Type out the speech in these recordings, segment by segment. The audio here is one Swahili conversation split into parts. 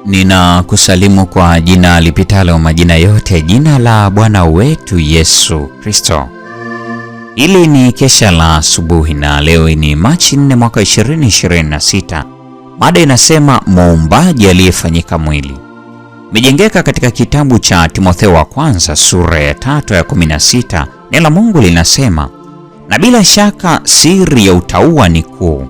Ninakusalimu kwa jina lipitalo majina yote, jina la Bwana wetu Yesu Kristo. Hili ni kesha la asubuhi na leo ni Machi 4 mwaka 2026. Mada inasema muumbaji aliyefanyika mwili. Imejengeka katika kitabu cha Timotheo wa kwanza sura ya 3 ya 16. Neno la Mungu linasema, na bila shaka siri ya utauwa ni kuu.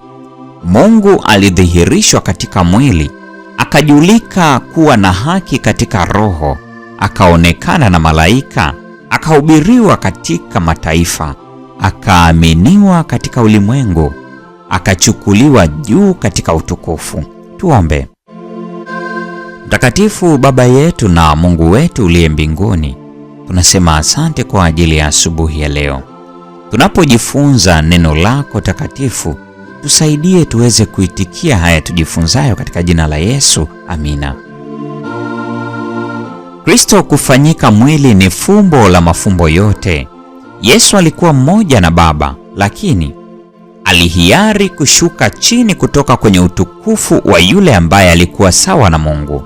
Mungu alidhihirishwa katika mwili, akajulika kuwa na haki katika roho, akaonekana na malaika, akahubiriwa katika mataifa, akaaminiwa katika ulimwengu, akachukuliwa juu katika utukufu. Tuombe. Mtakatifu Baba yetu na Mungu wetu uliye mbinguni, tunasema asante kwa ajili ya asubuhi ya leo. Tunapojifunza neno lako takatifu, tusaidie tuweze kuitikia haya tujifunzayo katika jina la Yesu. Amina. Kristo kufanyika mwili ni fumbo la mafumbo yote. Yesu alikuwa mmoja na Baba, lakini alihiari kushuka chini kutoka kwenye utukufu wa yule ambaye alikuwa sawa na Mungu,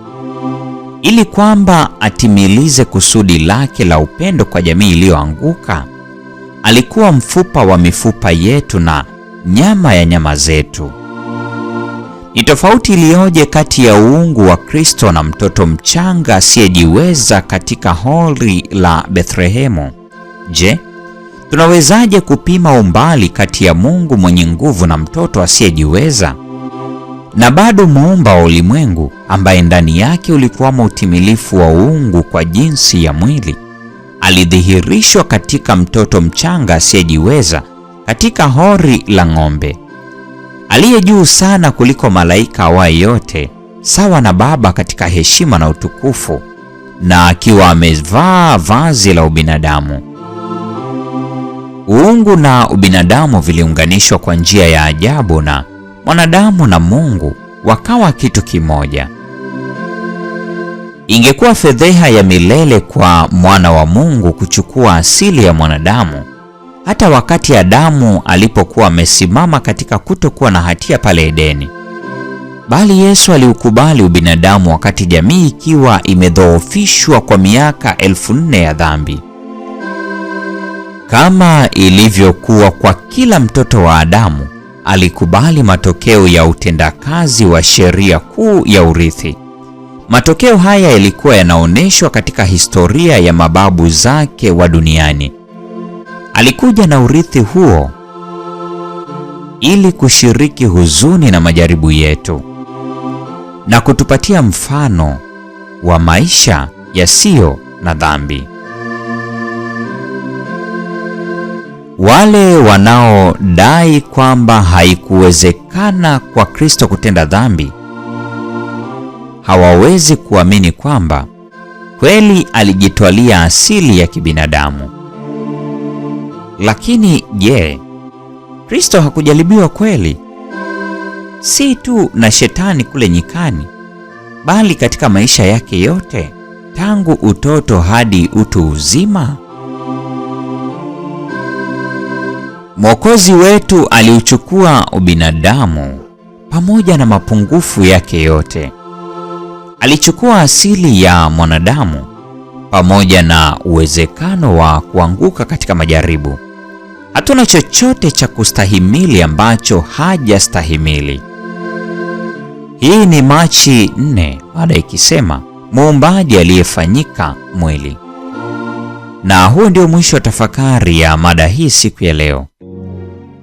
ili kwamba atimilize kusudi lake la upendo kwa jamii iliyoanguka. Alikuwa mfupa wa mifupa yetu na nyama ya nyama zetu. Ni tofauti iliyoje kati ya uungu wa Kristo na mtoto mchanga asiyejiweza katika hori la Bethlehemu. Je, tunawezaje kupima umbali kati ya Mungu mwenye nguvu na mtoto asiyejiweza? Na bado muumba wa ulimwengu, ambaye ndani yake ulikuwamo utimilifu wa uungu kwa jinsi ya mwili, alidhihirishwa katika mtoto mchanga asiyejiweza katika hori la ng'ombe. Aliye juu sana kuliko malaika awaye yote, sawa na Baba katika heshima na utukufu, na akiwa amevaa vazi la ubinadamu. Uungu na ubinadamu viliunganishwa kwa njia ya ajabu, na mwanadamu na Mungu wakawa kitu kimoja. Ingekuwa fedheha ya milele kwa mwana wa Mungu kuchukua asili ya mwanadamu, hata wakati Adamu alipokuwa amesimama katika kutokuwa na hatia pale Edeni. Bali Yesu aliukubali ubinadamu wakati jamii ikiwa imedhoofishwa kwa miaka 1400 ya dhambi. Kama ilivyokuwa kwa kila mtoto wa Adamu, alikubali matokeo ya utendakazi wa sheria kuu ya urithi. Matokeo haya yalikuwa yanaonyeshwa katika historia ya mababu zake wa duniani. Alikuja na urithi huo ili kushiriki huzuni na majaribu yetu na kutupatia mfano wa maisha yasiyo na dhambi. Wale wanaodai kwamba haikuwezekana kwa Kristo kutenda dhambi hawawezi kuamini kwamba kweli alijitwalia asili ya kibinadamu. Lakini je, Kristo hakujaribiwa kweli? Si tu na shetani kule nyikani, bali katika maisha yake yote tangu utoto hadi utu uzima. Mwokozi wetu aliuchukua ubinadamu pamoja na mapungufu yake yote. Alichukua asili ya mwanadamu pamoja na uwezekano wa kuanguka katika majaribu. Hatuna chochote cha kustahimili ambacho hajastahimili. Hii ni Machi 4, mada ikisema muumbaji aliyefanyika mwili. Na huo ndio mwisho wa tafakari ya mada hii siku ya leo.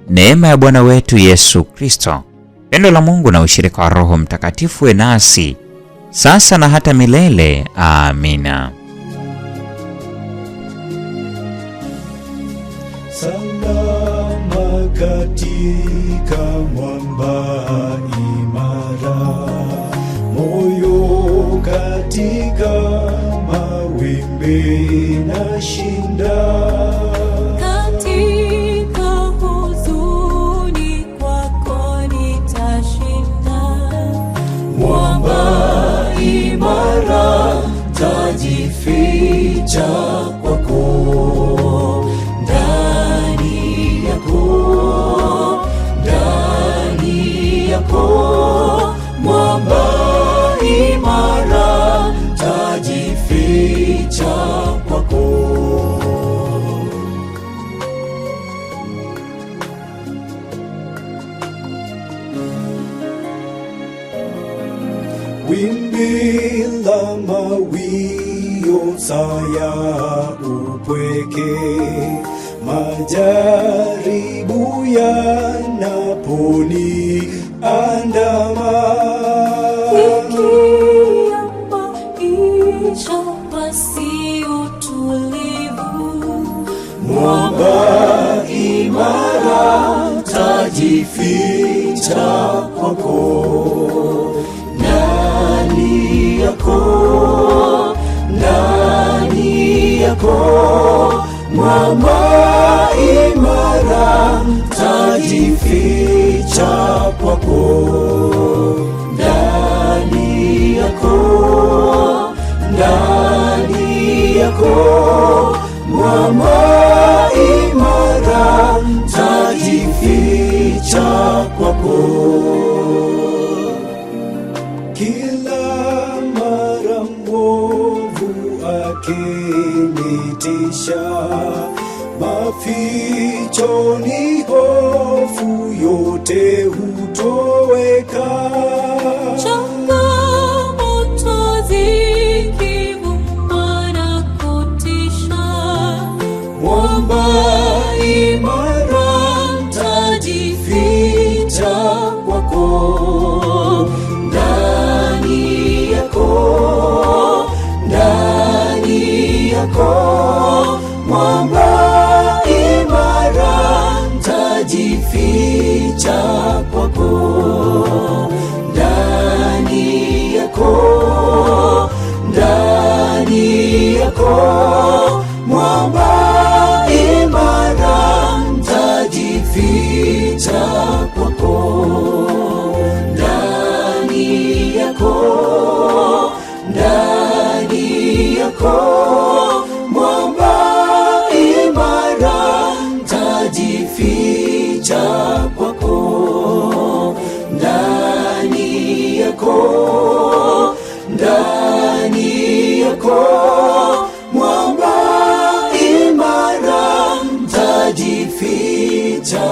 Neema ya Bwana wetu Yesu Kristo, pendo la Mungu na ushirika wa Roho Mtakatifu uwe nasi sasa na hata milele. Amina. Salama katika mwamba imara, moyo katika mawimbi na shinda. Katika huzuni kwako nitashinda. Mwamba imara, tajificha kwako. Ndani yako mwamba imara. wimbi la mawio, saya upweke, majaribu yanaponiandama, wiki ya maisha basi utulivu, mwamba imara tajificha kwako, ndani yako, ndani yako, mwamba imara tajificha kwako, ndani yako, ndani yako, mwamba imara tajificha kwako. Kila mara mwovu akinitisha, mafichoni hofu yote hutoweka, changamoto zikivuma na kutisha, mwamba imara tajificha kwako, ndani yako, ndani yako, mwamba imara tajificha kwako, ndani yako, ndani yako, mwamba imara tajificha kwako, ndani yako, ndani yako, mwamba imara tajificha kwako, ndani yako, ndani yako, mwamba imara tajificha